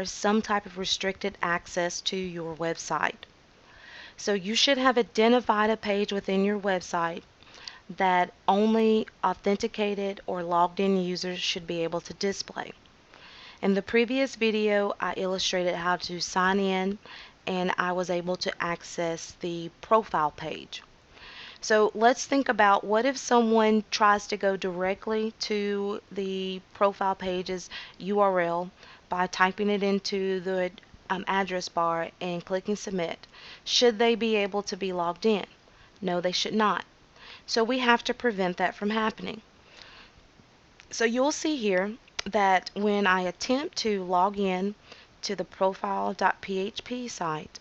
some type of restricted access to your website. So you should have identified a page within your website that only authenticated or logged in users should be able to display. In the previous video, I illustrated how to sign in, and I was able to access the profile page. So let's think about, what if someone tries to go directly to the profile page's URL by typing it into the address bar and clicking submit? Should they be able to be logged in? No, they should not. So we have to prevent that from happening. So you'll see here that when I attempt to log in to the profile.php site,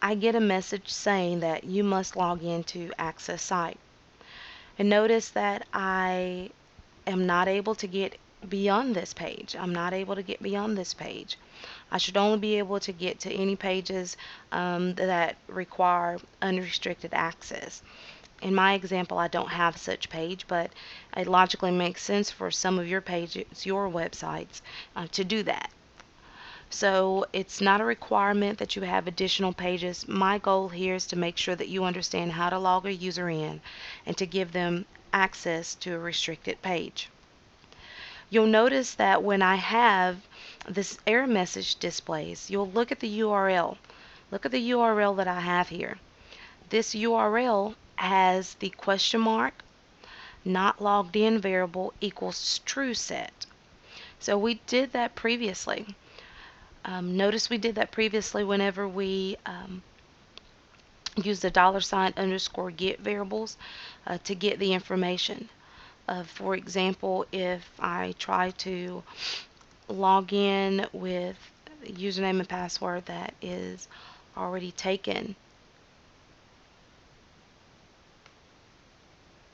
I get a message saying that you must log in to access site. And notice that I am not able to get beyond this page. I'm not able to get beyond this page. I should only be able to get to any pages that require unrestricted access. In my example, I don't have such page, but it logically makes sense for some of your pages, your websites, to do that. So it's not a requirement that you have additional pages. My goal here is to make sure that you understand how to log a user in and to give them access to a restricted page. You'll notice that when I have this error message displays, you'll look at the URL. Look at the URL that I have here. This URL has the question mark, not logged in variable equals true set. So we did that previously. Notice we did that previously whenever we used the $_get variables to get the information. For example, if I try to log in with a username and password that is already taken,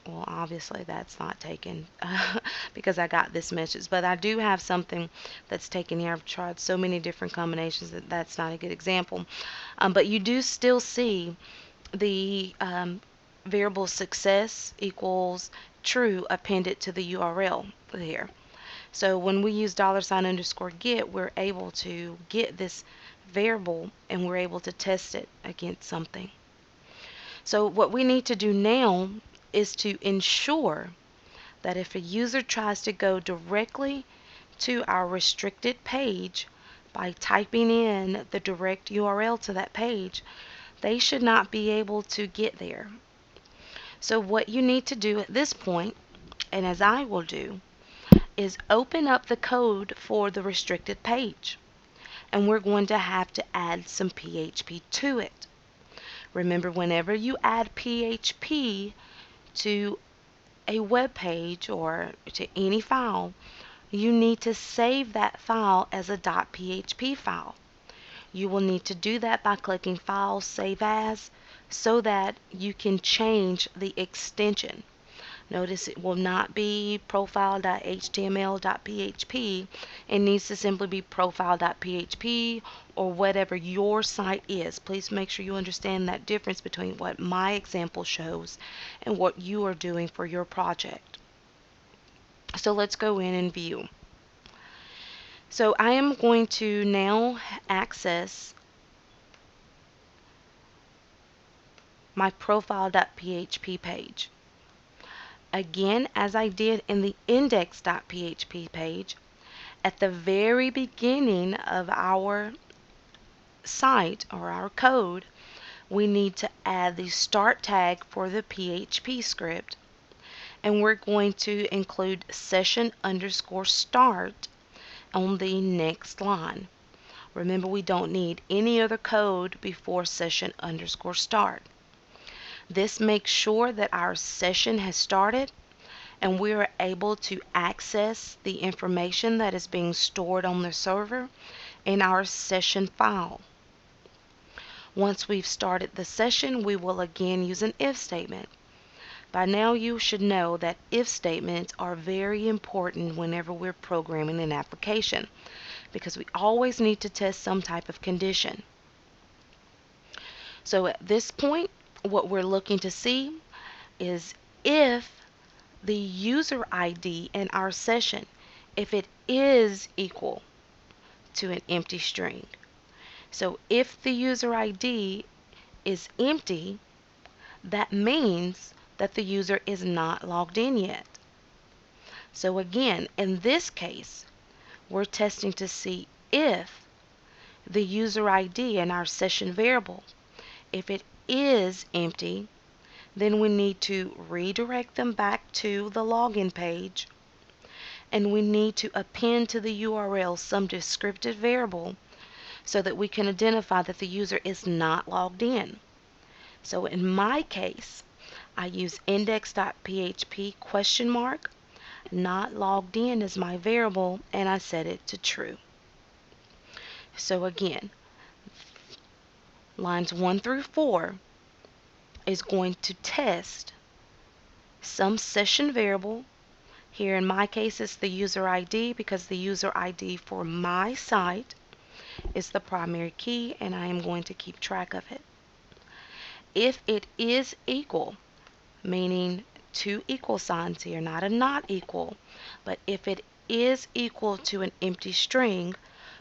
well, obviously that's not taken because I got this message, but I do have something that's taken here. I've tried so many different combinations that that's not a good example. But you do still see the variable success equals true appended to the URL here. So when we use $_get, we're able to get this variable and we're able to test it against something. So what we need to do now is to ensure that if a user tries to go directly to our restricted page by typing in the direct URL to that page, they should not be able to get there. So what you need to do at this point, and as I will do, is open up the code for the restricted page. And we're going to have to add some PHP to it. Remember, whenever you add PHP to a web page or to any file, you need to save that file as a .php file. You will need to do that by clicking File, Save As, so that you can change the extension. Notice it will not be profile.html.php. It needs to simply be profile.php or whatever your site is. Please make sure you understand that difference between what my example shows and what you are doing for your project. So let's go in and view. So I am going to now access my profile.php page. Again, as I did in the index.php page, at the very beginning of our site or our code, we need to add the start tag for the PHP script, and we're going to include session_start on the next line. Remember, we don't need any other code before session_start. This makes sure that our session has started and we are able to access the information that is being stored on the server in our session file. Once we've started the session, we will again use an if statement. By now you should know that if statements are very important whenever we're programming an application, because we always need to test some type of condition. So at this point, what we're looking to see is if the user ID in our session, if it is equal to an empty string. So if the user ID is empty, that means that the user is not logged in yet. So again, in this case, we're testing to see if the user ID in our session variable, if it is empty, then we need to redirect them back to the login page, and we need to append to the URL some descriptive variable so that we can identify that the user is not logged in. So in my case, I use index.php question mark, not logged in as my variable, and I set it to true. So again, lines 1 through 4 is going to test some session variable. Here in my case it's the user ID, because the user ID for my site is the primary key and I am going to keep track of it. If it is equal, meaning two equal signs here, not a not equal, but if it is equal to an empty string,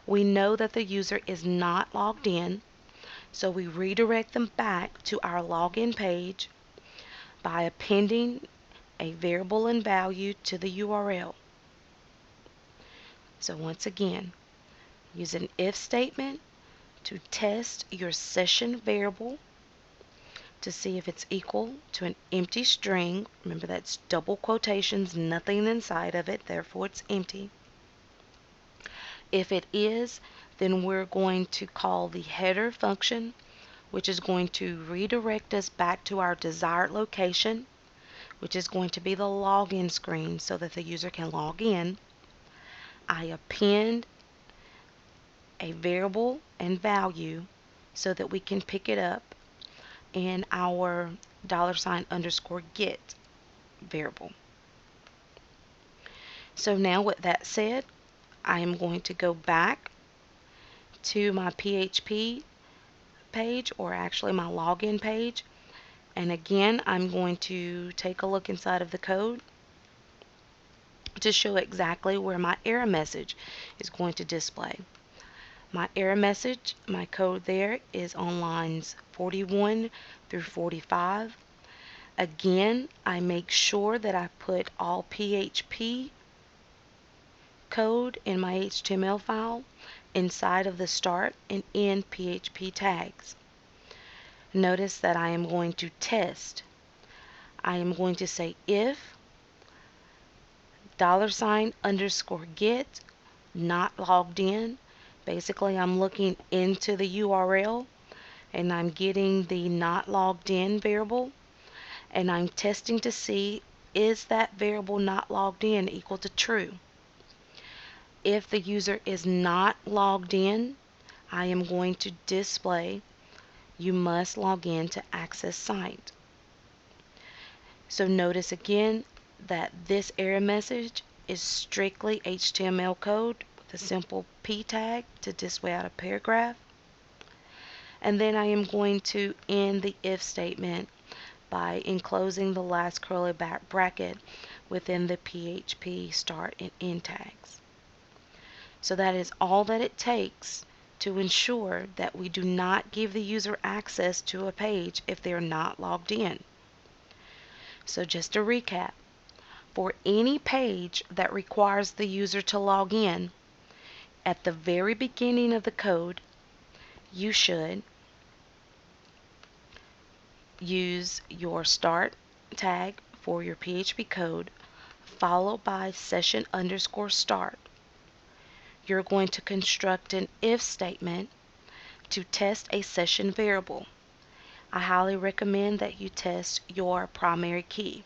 we know that the user is not logged in, so we redirect them back to our login page by appending a variable and value to the URL. So once again, use an if statement to test your session variable to see if it's equal to an empty string. Remember, that's double quotations, nothing inside of it, therefore it's empty. If it is, then we're going to call the header function, which is going to redirect us back to our desired location, which is going to be the login screen so that the user can log in. I append a variable and value so that we can pick it up in our $_get variable. So now with that said, I am going to go back to my PHP page, or actually my login page, and again I'm going to take a look inside of the code to show exactly where my error message is going to display. My error message, my code there is on lines 41 through 45. Again, I make sure that I put all PHP code in my HTML file inside of the start and end PHP tags. Notice that I am going to test. I am going to say if $_get not logged in. Basically, I'm looking into the URL and I'm getting the not logged in variable, and I'm testing to see is that variable not logged in equal to true. If the user is not logged in, I am going to display you must log in to access site. So notice again that this error message is strictly HTML code with a simple P tag to display out a paragraph. And then I am going to end the if statement by enclosing the last curly bracket within the PHP start and end tags. So that is all that it takes to ensure that we do not give the user access to a page if they are not logged in. So just to recap, for any page that requires the user to log in, at the very beginning of the code, you should use your start tag for your PHP code followed by session_start. You're going to construct an if statement to test a session variable. I highly recommend that you test your primary key.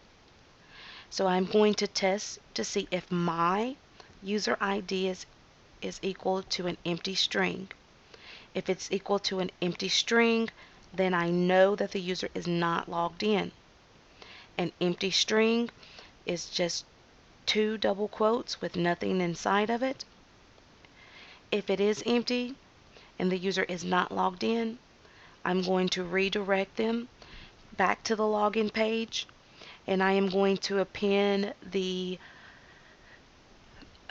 So I'm going to test to see if my user ID is equal to an empty string. If it's equal to an empty string, then I know that the user is not logged in. An empty string is just two double quotes with nothing inside of it. If it is empty and the user is not logged in, I'm going to redirect them back to the login page, and I am going to append the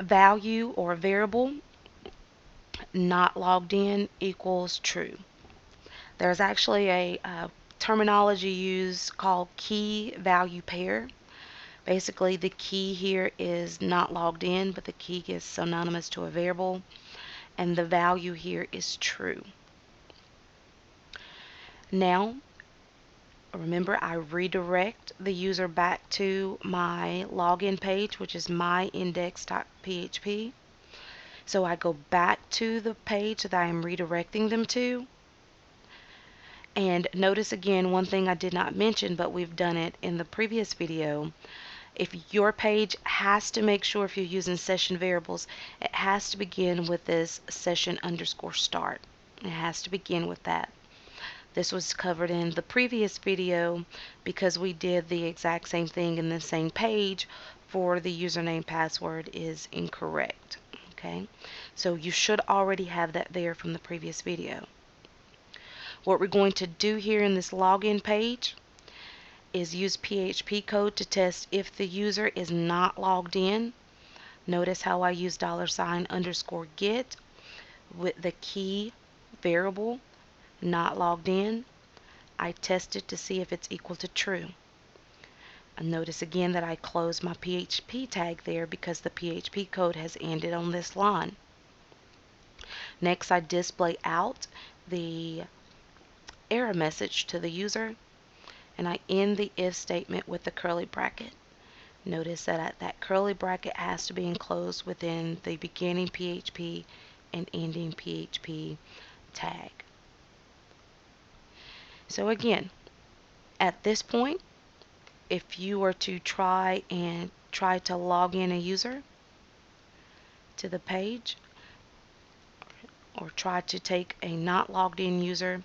value or variable not logged in equals true. There's actually a terminology used called key value pair. Basically, the key here is not logged in, but the key is synonymous to a variable, and the value here is true. Now, remember, I redirect the user back to my login page, which is myindex.php. So I go back to the page that I am redirecting them to. And notice again, one thing I did not mention, but we've done it in the previous video. If your page has to make sure, if you're using session variables, it has to begin with this session_start. It has to begin with that. This was covered in the previous video because we did the exact same thing in the same page for the username password is incorrect. Okay, so you should already have that there from the previous video. What we're going to do here in this login page is use PHP code to test if the user is not logged in. Notice how I use $_get with the key variable not logged in. I test it to see if it's equal to true. And notice again that I close my PHP tag there because the PHP code has ended on this line. Next, I display out the error message to the user, and I end the if statement with the curly bracket. Notice that that curly bracket has to be enclosed within the beginning PHP and ending PHP tag. So again, at this point, if you were to try to log in a user to the page, or try to take a not logged in user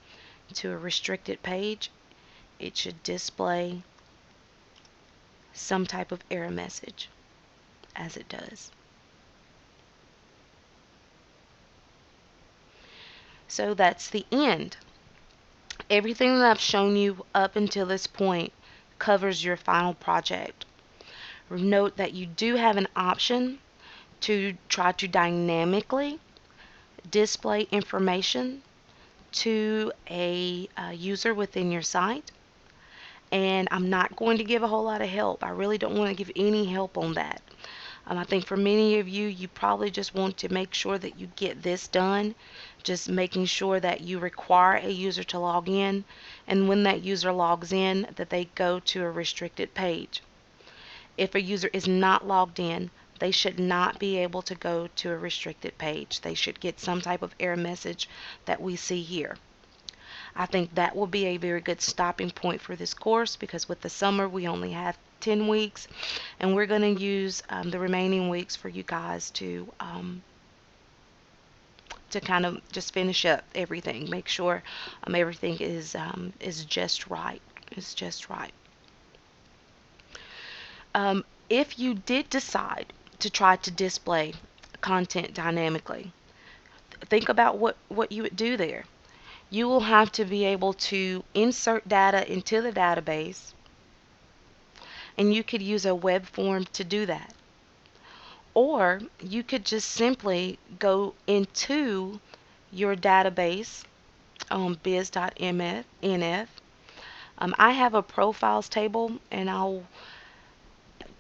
to a restricted page, it should display some type of error message, as it does. So that's the end. Everything that I've shown you up until this point covers your final project. Note that you do have an option to try to dynamically display information to a user within your site. And I'm not going to give a whole lot of help. I really don't want to give any help on that. I think for many of you, you probably just want to make sure that you get this done, just making sure that you require a user to log in, and when that user logs in, that they go to a restricted page. If a user is not logged in, they should not be able to go to a restricted page. They should get some type of error message that we see here. I think that will be a very good stopping point for this course, because with the summer we only have 10 weeks, and we're going to use the remaining weeks for you guys to kind of just finish up everything, make sure everything is just right. It's just right. If you did decide to try to display content dynamically, think about what you would do there. You will have to be able to insert data into the database, and you could use a web form to do that. Or you could just simply go into your database on biz.nf. I have a profiles table, and I'll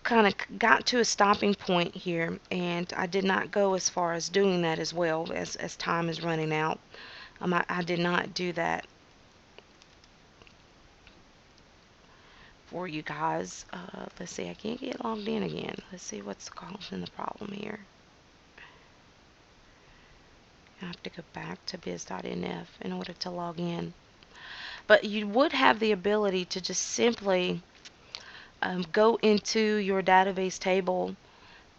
kind of got to a stopping point here, and I did not go as far as doing that as well as time is running out. I did not do that for you guys. Let's see, I can't get logged in again. Let's see what's causing the problem here. I have to go back to biz.nf in order to log in. But you would have the ability to just simply go into your database table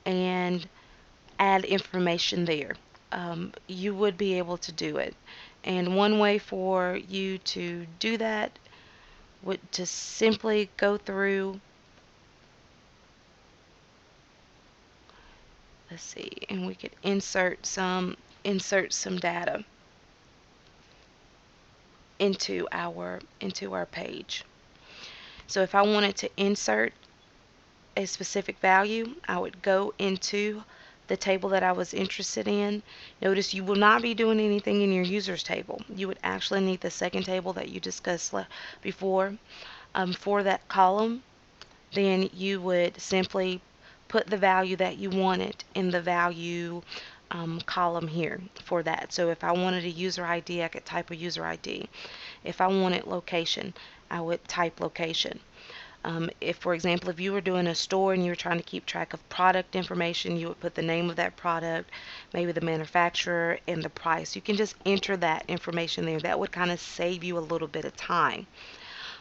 and add information there. You would be able to do it. And one way for you to do that would to simply go through, let's see, and we could insert some data into our page. So if I wanted to insert a specific value, I would go into the table that I was interested in, notice you will not be doing anything in your users table. You would actually need the second table that you discussed before for that column. Then you would simply put the value that you wanted in the value column here for that. So if I wanted a user ID, I could type a user ID. If I wanted location, I would type location. If, for example, if you were doing a store and you were trying to keep track of product information, you would put the name of that product, maybe the manufacturer, and the price. You can just enter that information there. That would kind of save you a little bit of time.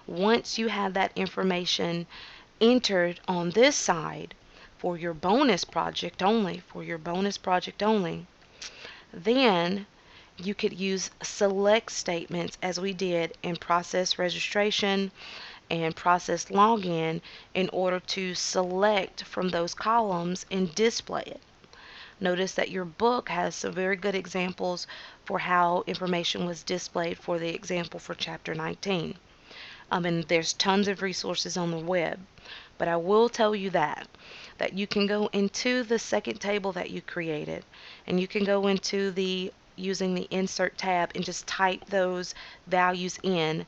Once you have that information entered on this side for your bonus project only, then you could use select statements as we did in process registration and process login in order to select from those columns and display it. Notice that your book has some very good examples for how information was displayed for the example for chapter 19. And there's tons of resources on the web. But I will tell you that you can go into the second table that you created, and you can go into the using the insert tab and just type those values in.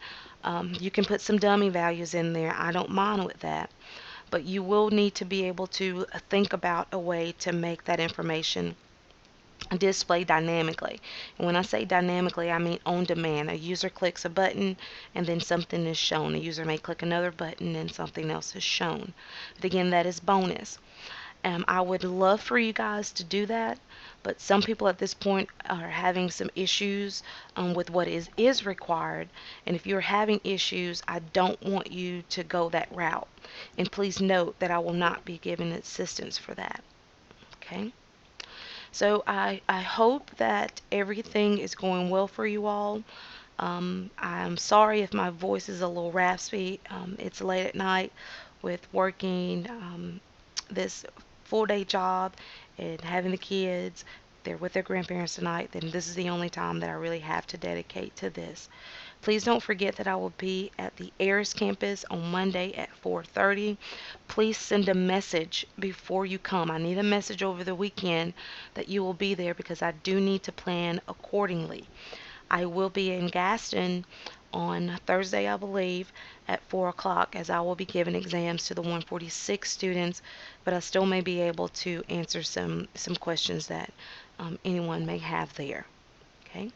You can put some dummy values in there. I don't mind with that. But you will need to be able to think about a way to make that information display dynamically. And when I say dynamically, I mean on demand. A user clicks a button and then something is shown. A user may click another button and something else is shown. But again, that is bonus. I would love for you guys to do that, but some people at this point are having some issues with what is required. And if you're having issues, I don't want you to go that route. And please note that I will not be giving assistance for that. Okay? So I hope that everything is going well for you all. I'm sorry if my voice is a little raspy. It's late at night with working this full day job and having the kids. They're with their grandparents tonight. Then this is the only time that I really have to dedicate to this. Please don't forget that I will be at the Aris campus on Monday at 4:30. Please send a message before you come. I need a message over the weekend that you will be there because I do need to plan accordingly. I will be in Gaston on Thursday, I believe, at 4 o'clock as I will be giving exams to the 146 students, but I still may be able to answer some questions that anyone may have there. Okay?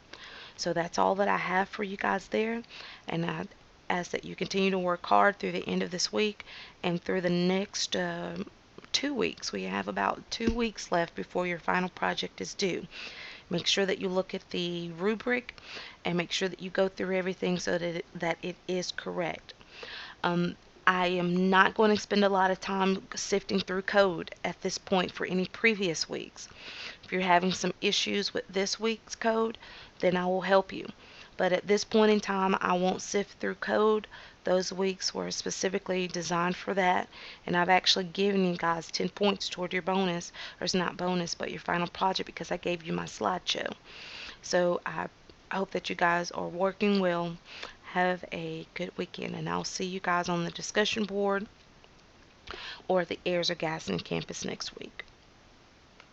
So that's all that I have for you guys there, and I ask that you continue to work hard through the end of this week and through the next 2 weeks. We have about 2 weeks left before your final project is due. Make sure that you look at the rubric and make sure that you go through everything so that it is correct. I am not going to spend a lot of time sifting through code at this point for any previous weeks. If you're having some issues with this week's code, then I will help you. But at this point in time, I won't sift through code. Those weeks were specifically designed for that, and I've actually given you guys 10 points toward your bonus, or it's not bonus, but your final project because I gave you my slideshow. So I hope that you guys are working well. Have a good weekend, and I'll see you guys on the discussion board or at the Ayers or Gaston campus next week.